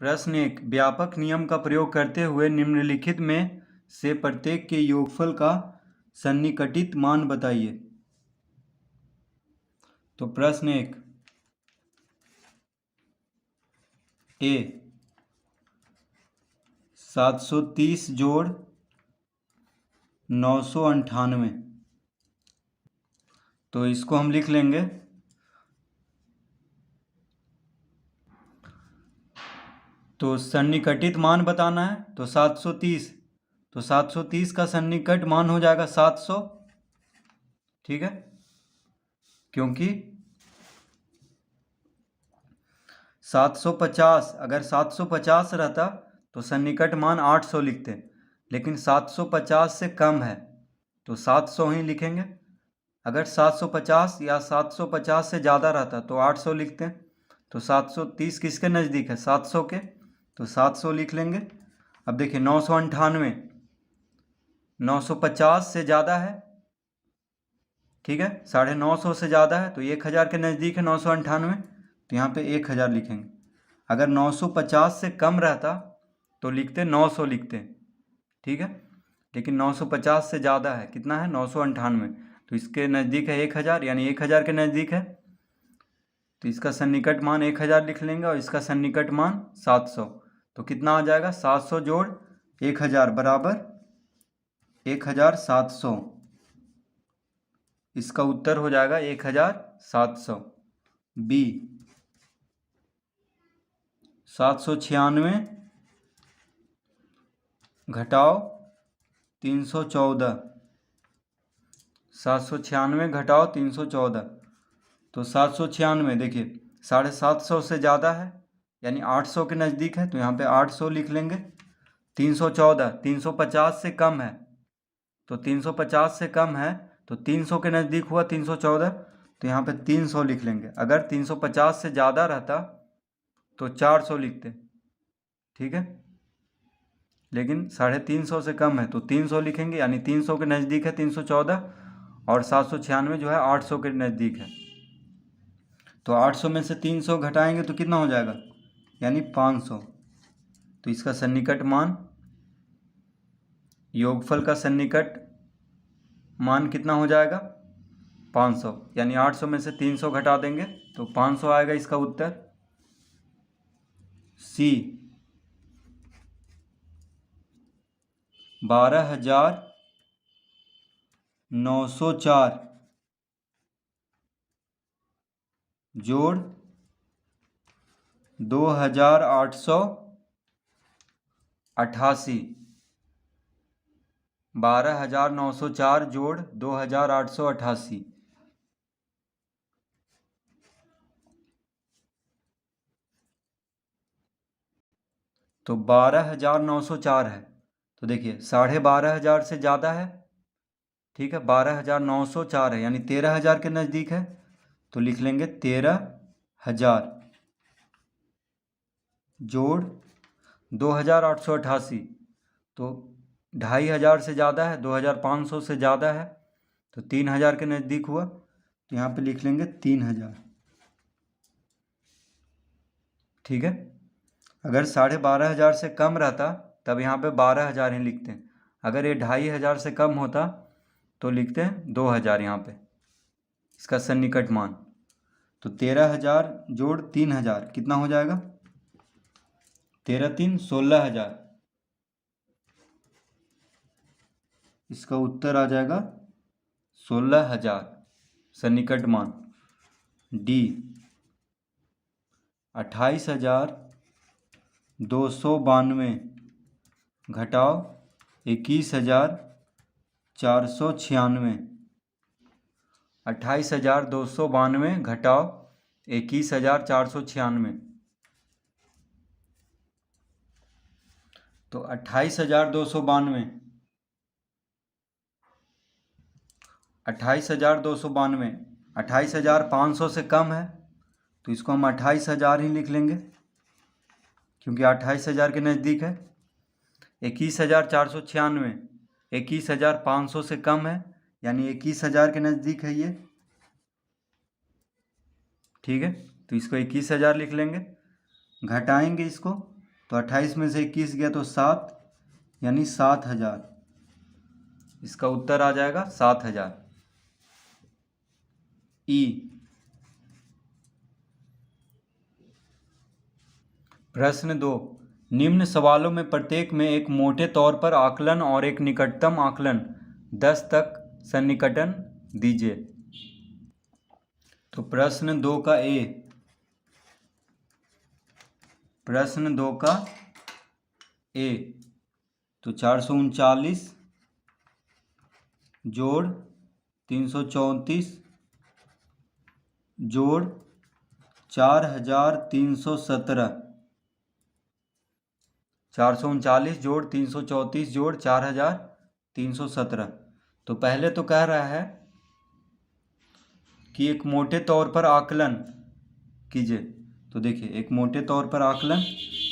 प्रश्न 1, व्यापक नियम का प्रयोग करते हुए निम्नलिखित में से प्रत्येक के योगफल का सन्निकटित मान बताइए। तो प्रश्न 1, ए 730 जोड़ 998, तो इसको हम लिख लेंगे। तो सन्निकटित मान बताना है तो 730, तो 730 का सन्निकट मान हो जाएगा 700, ठीक है, क्योंकि 750, अगर 750 रहता तो सन्निकट मान 800 लिखते, लेकिन 750 से कम है तो 700 ही लिखेंगे। अगर 750 या 750 से ज़्यादा रहता तो 800 लिखते हैं। तो 730 किसके नज़दीक है? 700 के, तो 700 लिख लेंगे। अब देखिए 998 950 से ज़्यादा है, ठीक है, 950 से ज़्यादा है तो 1000 के नज़दीक है 998, तो यहाँ पे 1000 लिखेंगे। अगर 950 से कम रहता तो लिखते 900 लिखते, ठीक है, लेकिन 950 से ज़्यादा है, कितना है 998, तो इसके नज़दीक है 1000, यानी 1000 के नज़दीक है, तो इसका सन्निकट मान 1000 लिख लेंगे और इसका सन्निकट मान 700, तो कितना आ जाएगा 700 जोड़ 1000 बराबर 1700। इसका उत्तर हो जाएगा 1700। बी 796 घटाओ 314, 796 घटाओ 314, तो 796 देखिए 750 से ज़्यादा है यानी 800 के नज़दीक है, तो यहाँ पे 800 लिख लेंगे। 314 350 से कम है, तो 350 से कम है तो 300 के नज़दीक हुआ 314, तो यहाँ पे 300 लिख लेंगे। अगर 350 से ज़्यादा रहता तो 400 लिखते, ठीक है, लेकिन 350 से कम है तो 300 लिखेंगे, यानी 300 के नज़दीक है 314, और 796 जो है 800 के नज़दीक है, तो 800 में से 300 घटाएंगे तो कितना हो जाएगा, यानी 500। तो इसका सन्निकट मान, योगफल का सन्निकट मान कितना हो जाएगा 500, यानी 800 में से 300 घटा देंगे तो 500 आएगा इसका उत्तर। सी 12904 जोड़ 2888, 12904 जोड़ 2888, तो 12904 है, तो देखिए 12500 से ज़्यादा है, ठीक है, 12904 है यानी 13000 के नज़दीक है, तो लिख लेंगे 13000 जोड़ 2888, तो 2500 से ज़्यादा है, 2500 से ज़्यादा है, तो 3000 के नज़दीक हुआ, तो यहाँ पे लिख लेंगे 3000, ठीक है। अगर 12500 से कम रहता तब यहाँ पे 12000 ही लिखते हैं। अगर ये 2500 से कम होता तो लिखते हैं 2000 यहाँ पे, इसका सन्निकट मान। तो 13000 जोड़ 3000 कितना हो जाएगा, 13 3 16000, इसका उत्तर आ जाएगा 16000 सन्निकट मान। डी 28292 घटाओ 21496, 28292 घटाओ 21496, तो 28292 28500 से कम है तो इसको हम 28000 ही लिख लेंगे, क्योंकि 28000 के नज़दीक है। 21496 21500 से कम है, यानी 21000 के नज़दीक है ये, ठीक है, तो इसको 21000 लिख लेंगे। घटाएंगे इसको तो 28 में से 21 गया तो 7, यानी 7,000। इसका उत्तर आ जाएगा 7,000। ई। प्रश्न 2, निम्न सवालों में प्रत्येक में एक मोटे तौर पर आकलन और एक निकटतम आकलन 10 तक सन्निकटन दीजिए। तो प्रश्न 2 का ए, प्रश्न 2 का ए, तो 439 जोड़ 334 जोड़ 4,317, 439 जोड़ 334 जोड़ 4,317। तो पहले तो कह रहा है कि एक मोटे तौर पर आकलन कीजिए। तो देखिए एक मोटे तौर पर आकलन,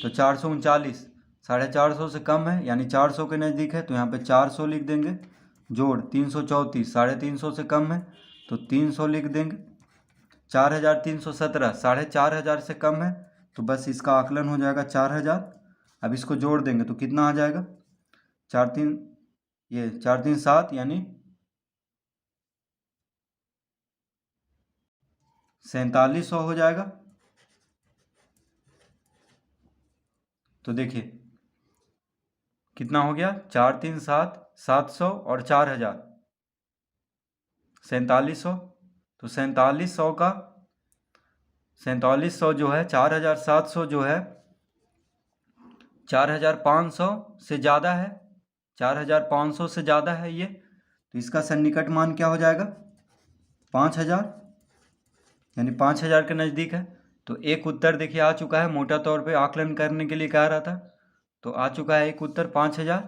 तो 439 450 से कम है यानी 400 के नज़दीक है, तो यहाँ पे 400 लिख देंगे। जोड़ 334 350 से कम है तो 300 लिख देंगे। 4,317 4,500 से कम है तो बस इसका आकलन हो जाएगा 4,000। अब इसको जोड़ देंगे तो कितना आ जाएगा, 4 3 7 यानी 4,700 हो जाएगा। तो देखिए कितना हो गया, 4 3 7 700 और 4,000 4,700। तो 4,700 का 4,700 जो है 4,700 जो है 4,500 से ज़्यादा है, 4,500 से ज़्यादा है ये, तो इसका सन्निकट मान क्या हो जाएगा 5,000, यानी 5,000 के नज़दीक है। तो एक उत्तर देखिए आ चुका है, मोटा तौर पे आकलन करने के लिए कह रहा था, तो आ चुका है एक उत्तर 5,000।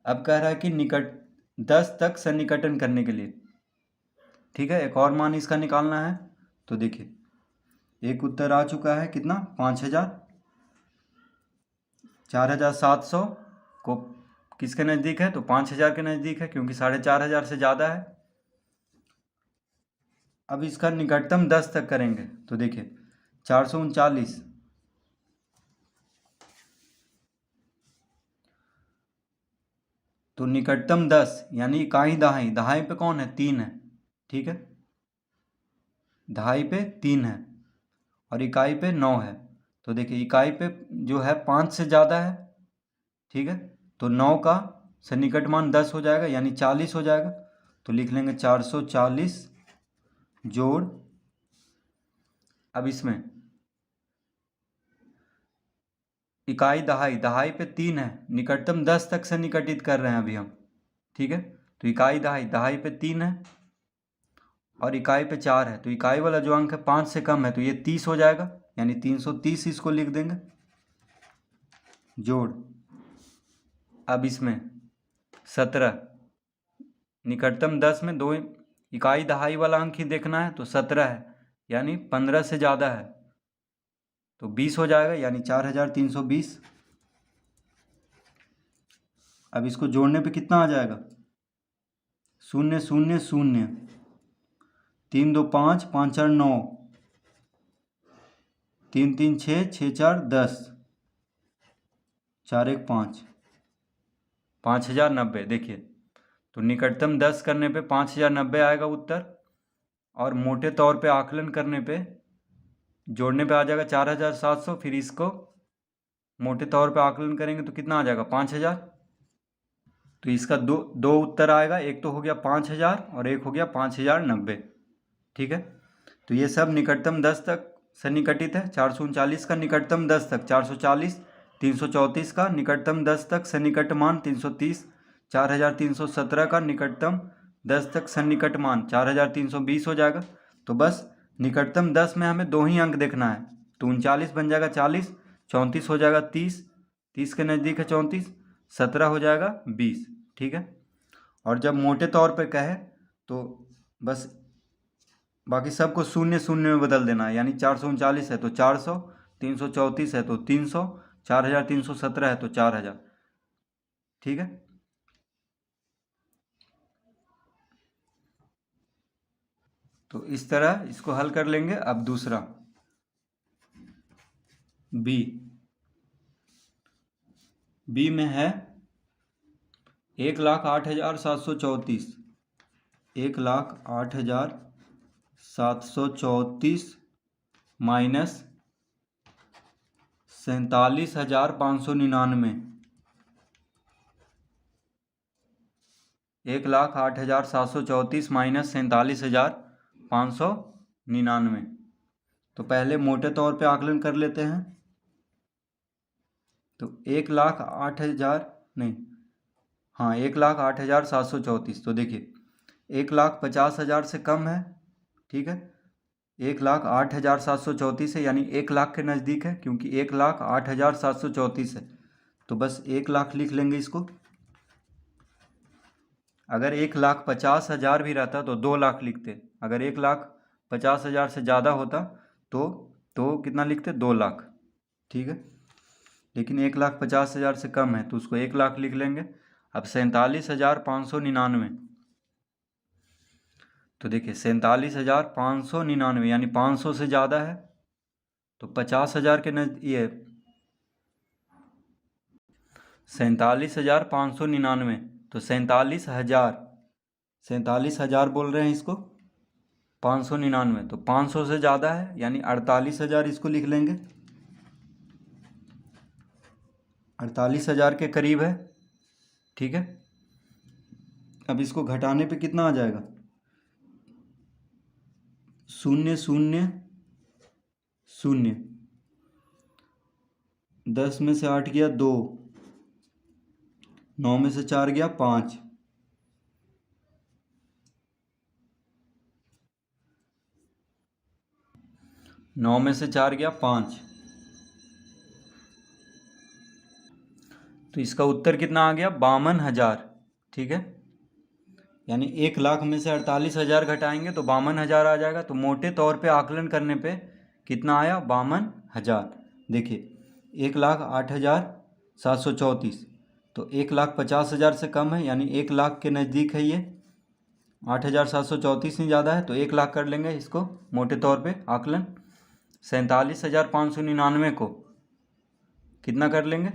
अब कह रहा है कि निकट 10 तक सन्निकटन करने के लिए, ठीक है, एक और मान इसका निकालना है। तो देखिए एक उत्तर आ चुका है कितना 5,000। 4,700 को किसके नज़दीक है, तो 5,000 के नज़दीक है क्योंकि 4,500 से ज़्यादा है। अब इसका निकटतम 10 तक करेंगे तो देखिए 439 तो निकटतम 10 यानी इकाई दहाई, दहाई पे कौन है 3 है, ठीक है, दहाई पे 3 है और इकाई पे 9 है। तो देखिए इकाई पे जो है 5 से ज़्यादा है, ठीक है, तो 9 का सन्निकट मान 10 हो जाएगा यानी 40 हो जाएगा। तो लिख लेंगे 440 जोड़, अब इसमें इकाई दहाई, दहाई पे 3 है, निकटतम 10 तक से निकटित कर रहे हैं अभी हम, ठीक है, तो इकाई दहाई, दहाई पे 3 है और इकाई पे 4 है, तो इकाई वाला जो अंक है 5 से कम है तो ये 30 हो जाएगा यानी 330 इसको लिख देंगे। जोड़, अब इसमें 17, निकटतम 10 में 2 इकाई दहाई वाला अंक ही देखना है तो 17 है यानी 15 से ज़्यादा है तो 20 हो जाएगा यानी 4,320। अब इसको जोड़ने पे कितना आ जाएगा, 0 0 0, 3 2 5 5 4 9, 3 3 6 6 4 10, 4 1 5, 5,090। देखिए तो निकटतम 10 करने पे 5,090 आएगा उत्तर, और मोटे तौर पे आकलन करने पे जोड़ने पे आ जाएगा 4,700, फिर इसको मोटे तौर पे आकलन करेंगे तो कितना आ जाएगा 5,000। तो इसका दो दो उत्तर आएगा, एक तो हो गया 5,000 और एक हो गया 5,090, ठीक है। तो ये सब निकटतम 10 तक सन्निकटित है। 439 का निकटतम 10 तक 440, 334 का निकटतम 10 तक सन्निकट मान 330, 4,317 का निकटतम 10 तक सन्निकट मान 4,320 हो जाएगा। तो बस निकटतम 10 में हमें 2 ही अंक देखना है, तो 39 बन जाएगा 40, 34 हो जाएगा 30, 30 के नज़दीक है 34, 17 हो जाएगा 20, ठीक है। और जब मोटे तौर पे कहे तो बस बाकी सबको 0 0 में बदल देना है, यानी 439 है तो 400, 334 है तो 300, 4,317 है तो 4,000, ठीक है। तो इस तरह इसको हल कर लेंगे। अब दूसरा बी, बी में है 1,08,734, 1,08,734 माइनस 47,599, 1,08,734 माइनस 47,599। तो पहले मोटे तौर पे आकलन कर लेते हैं। तो 1,08,000 नहीं, हाँ 1,08,734। तो देखिए 1,50,000 से कम है, ठीक है। 1,08,734 है, यानी 1,00,000 के नज़दीक है, क्योंकि 1,08,734 है। तो बस 1,00,000 लिख लेंगे इसको। अगर 1,50,000 भी रहता तो 2,00,000 लिखते। अगर 1,50,000 से ज़्यादा होता तो कितना लिखते? 2,00,000, ठीक है। लेकिन 1,50,000 से कम है तो उसको 1,00,000 लिख लेंगे। अब 47,599, तो देखिए 47,599 यानी 500 से ज़्यादा है, तो 50,000 के ये 47,599, तो 47,000 बोल रहे हैं इसको, 599, तो 500 से ज़्यादा है यानी 48,000 इसको लिख लेंगे। 48,000 के करीब है, ठीक है। अब इसको घटाने पे कितना आ जाएगा? 0 0 0, 10 में से 8 गया 2, 9 में से 4 गया 5, 9 में से 4 गया 5, तो इसका उत्तर कितना आ गया? 52,000, ठीक है। यानी 1,00,000 में से 48,000 घटाएंगे तो 52,000 आ जाएगा। तो मोटे तौर पे आकलन करने पे कितना आया? 52,000। देखिए 1,08,734, तो 1,50,000 से कम है, यानी 1,00,000 के नज़दीक है ये। 8,734 नहीं ज़्यादा है, तो 1,00,000 कर लेंगे इसको मोटे तौर पे आकलन। 47,599 को कितना कर लेंगे?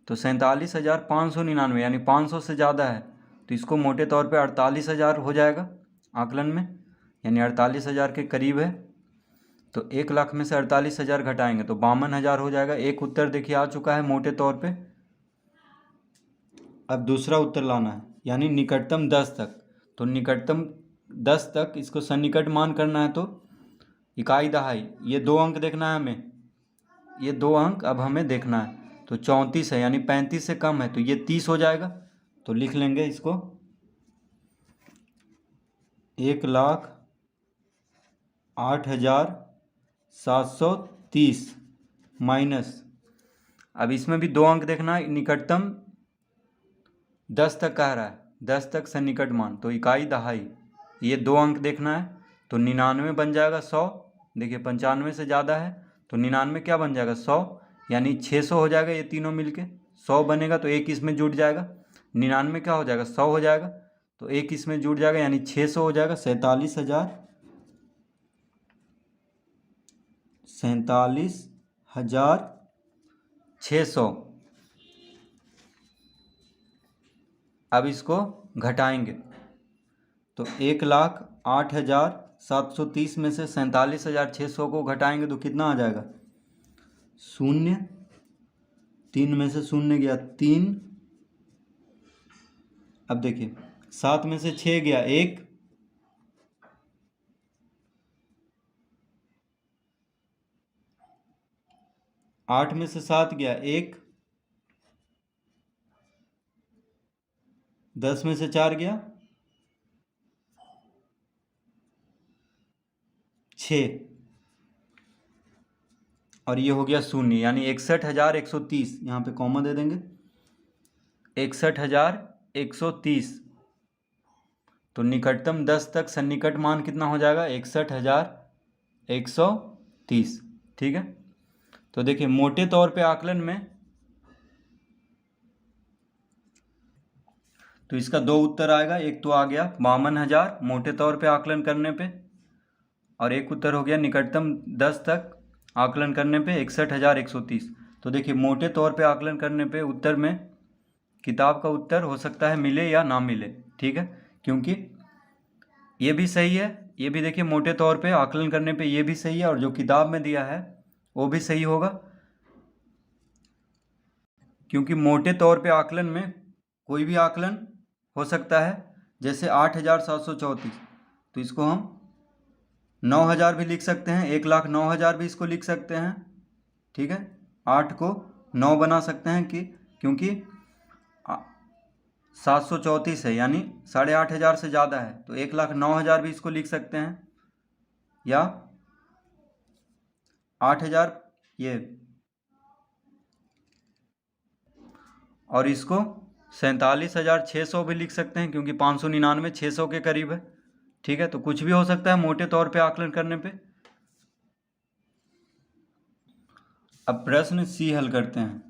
तो 47,599 यानी 500 से ज़्यादा है, तो इसको मोटे तौर पे 48,000 हो जाएगा आकलन में, यानी 48,000 के करीब है। तो 1,00,000 में से 48,000 घटाएंगे तो 52,000 हो जाएगा। एक उत्तर देखिए आ चुका है मोटे तौर पे। अब दूसरा उत्तर लाना है, यानी निकटतम 10 तक। तो निकटतम 10 तक इसको सन्निकट मान करना है, तो इकाई दहाई, ये 2 अंक देखना है हमें, ये 2 अंक अब हमें देखना है। तो 34 है, यानी 35 से कम है, तो ये 30 हो जाएगा। तो लिख लेंगे इसको 1,08,730 माइनस, अब इसमें भी 2 अंक देखना है, निकटतम 10 तक कह रहा है, 10 तक सन्निकट मान, तो इकाई दहाई, ये 2 अंक देखना है। तो 99 बन जाएगा 100। देखिए 95 से ज़्यादा है, तो 99 क्या बन जाएगा? 100, यानी 600 हो जाएगा। ये तीनों मिलके 100 बनेगा, तो एक इसमें जुड़ जाएगा। 99 क्या हो जाएगा? 100 हो जाएगा, तो एक इसमें जुड़ जाएगा, यानी 600 हो जाएगा। 47,600। अब इसको घटाएंगे, तो 1,08,730 में से 47,600 को घटाएंगे तो कितना आ जाएगा? 0, 3 में से 0 गया 3। अब देखिए 7 में से 6 गया 1, 8 में से 7 गया 1, 10 में से 4 गया 6, और ये हो गया 0, यानी 61,130। यहाँ पे कॉमा दे देंगे, 61,130। तो निकटतम 10 तक सन्निकट मान कितना हो जाएगा? 61,130, ठीक है। तो देखिए मोटे तौर पे आकलन में तो इसका 2 उत्तर आएगा। एक तो आ गया 52,000 मोटे तौर पे आकलन करने पे, और एक उत्तर हो गया निकटतम 10 तक आकलन करने पे 61,130। तो देखिए मोटे तौर पे आकलन करने पे उत्तर में किताब का उत्तर हो सकता है मिले या ना मिले, ठीक है, क्योंकि ये भी सही है, ये भी देखिए मोटे तौर पे आकलन करने पे ये भी सही है, और जो किताब में दिया है वो भी सही होगा, क्योंकि मोटे तौर पे आकलन में कोई भी आकलन हो सकता है। जैसे 8734, तो इसको हम 9000 भी लिख सकते हैं, 1,09,000 भी इसको लिख सकते हैं, ठीक है। 8 को 9 बना सकते हैं क्योंकि 734 है, यानी 8,500 से ज़्यादा है, तो 1,09,000 भी इसको लिख सकते हैं, या 8,000 ये, और इसको 47,600 भी लिख सकते हैं, क्योंकि 599 600 के करीब है, ठीक है। तो कुछ भी हो सकता है मोटे तौर पे आकलन करने पे। अब प्रश्न सी हल करते हैं।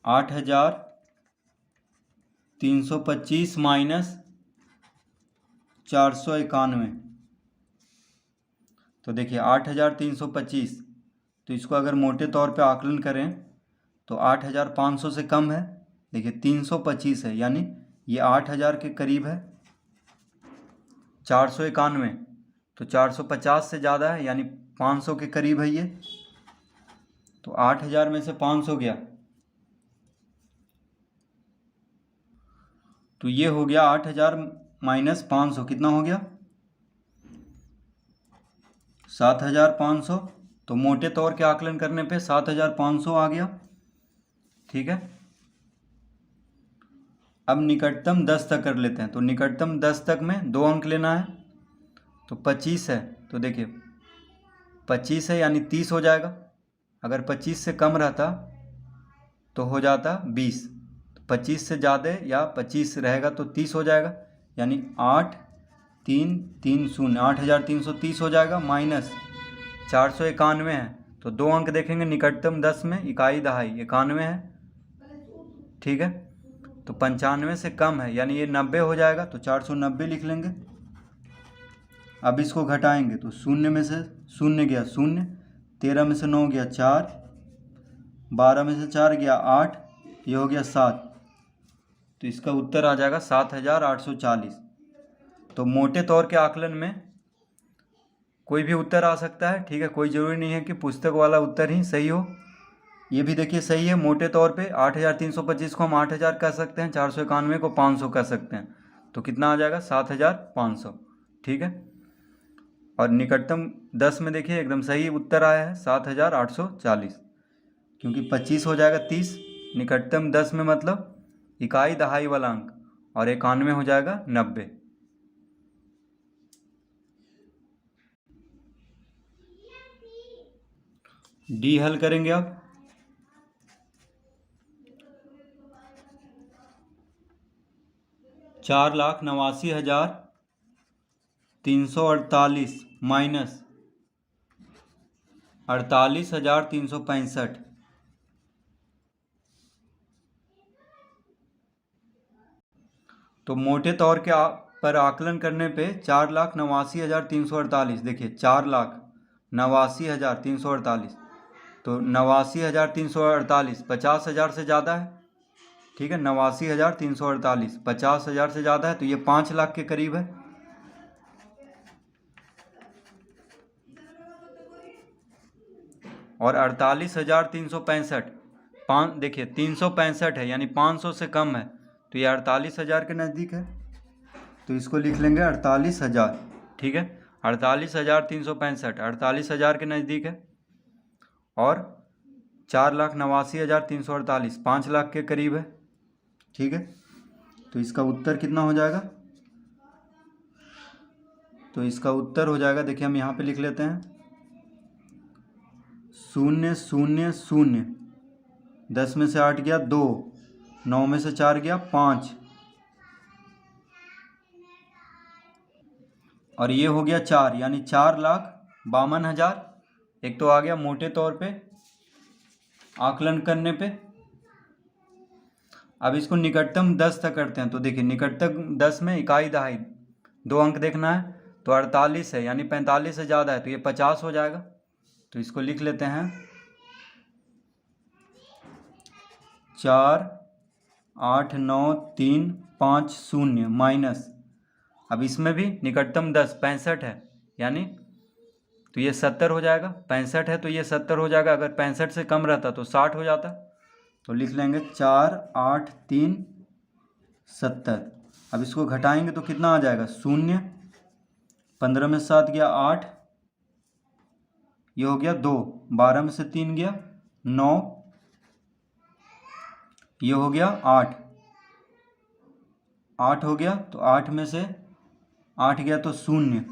8,325 माइनस 491, तो देखिए 8,325, तो इसको अगर मोटे तौर पे आकलन करें तो 8,500 से कम है, देखिए 325 है, यानी ये 8,000 के करीब है। 491 तो 450 से ज़्यादा है, यानी 500 के करीब है ये, तो 8,000 में से 500 गया, तो ये हो गया 8,000 माइनस 500, कितना हो गया 7,500। तो मोटे तौर के आकलन करने पे 7,500 आ गया, ठीक है। अब निकटतम 10 तक कर लेते हैं। तो निकटतम 10 तक में 2 अंक लेना है, तो 25 है, तो देखिए 25 है यानी 30 हो जाएगा। अगर 25 से कम रहता तो हो जाता 20, 25 से ज़्यादा या 25 रहेगा तो 30 हो जाएगा, यानी 8,330 8,330 हो जाएगा, माइनस 491 है, तो 2 अंक देखेंगे निकटतम 10 में, इकाई दहाई 91 है, ठीक है। तो 95 से कम है, यानी ये 90 हो जाएगा, तो 490 लिख लेंगे। अब इसको घटाएंगे तो 0 में से 0 गया 0, 13 में से 9 गया 4, 12 में से 4 गया 8, ये हो गया 7, तो इसका उत्तर आ जाएगा 7,840। तो मोटे तौर के आकलन में कोई भी उत्तर आ सकता है, ठीक है, कोई ज़रूरी नहीं है कि पुस्तक वाला उत्तर ही सही हो। ये भी देखिए सही है मोटे तौर पे। 8,325 को हम 8,000 कह सकते हैं, 491 को 500 कह सकते हैं, तो कितना आ जाएगा 7,500, ठीक है। और निकटतम 10 में देखिए एकदम सही उत्तर आया है 7,840, क्योंकि 25 हो जाएगा 30, निकटतम 10 में मतलब इकाई दहाई वाला अंक, और 91 हो जाएगा 90। डी हल करेंगे अब। चार लाख 89,348 माइनस 48,365, तो मोटे तौर के पर आकलन करने पे 4,89,348, देखिए 4,89,348, तो 89,348 50,000 से ज़्यादा है, ठीक है। 89,348 50,000 से ज़्यादा है, तो ये 5 लाख के करीब है। और 48,365 देखिए 365 है, यानी 500 से कम है, तो ये 48,000 के नज़दीक है, तो इसको लिख लेंगे 48,000, ठीक है। 48,365 48,000 के नज़दीक है, और 4,89,348 5 लाख के करीब है, ठीक है। तो इसका उत्तर कितना हो जाएगा, तो इसका उत्तर हो जाएगा, देखिए हम यहाँ पे लिख लेते हैं 0 0 0, 10 में से 8 गया 2, 9 में से 4 गया 5, और ये हो गया 4, यानी 4,52,000। एक तो आ गया मोटे तौर पे आकलन करने पे। अब इसको निकटतम 10 तक करते हैं। तो देखिए निकटतम 10 में इकाई दहाई 2 अंक देखना है, तो 48 है, यानी 45 से ज़्यादा है, तो ये 50 हो जाएगा, तो इसको लिख लेते हैं 489350 माइनस, अब इसमें भी निकटतम 10 65 है, यानी तो ये 70 हो जाएगा। 65 है तो ये 70 हो जाएगा। अगर 65 से कम रहता तो 60 हो जाता। तो लिख लेंगे 487370। अब इसको घटाएंगे तो कितना आ जाएगा? 0। 15 में 7 गया 8, ये हो गया 2। 12 में से 3 गया 9, ये हो गया 8। 8 हो गया तो 8 में से 8 गया तो 0।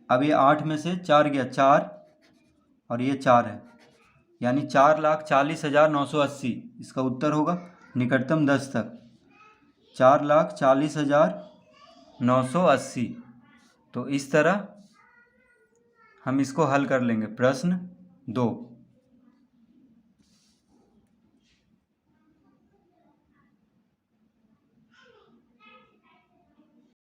अब ये 8 में से 4 गया 4, और ये 4 है, यानी 4,40,980 इसका उत्तर होगा निकटतम 10 तक। 4,40,980। तो इस तरह हम इसको हल कर लेंगे। प्रश्न 2।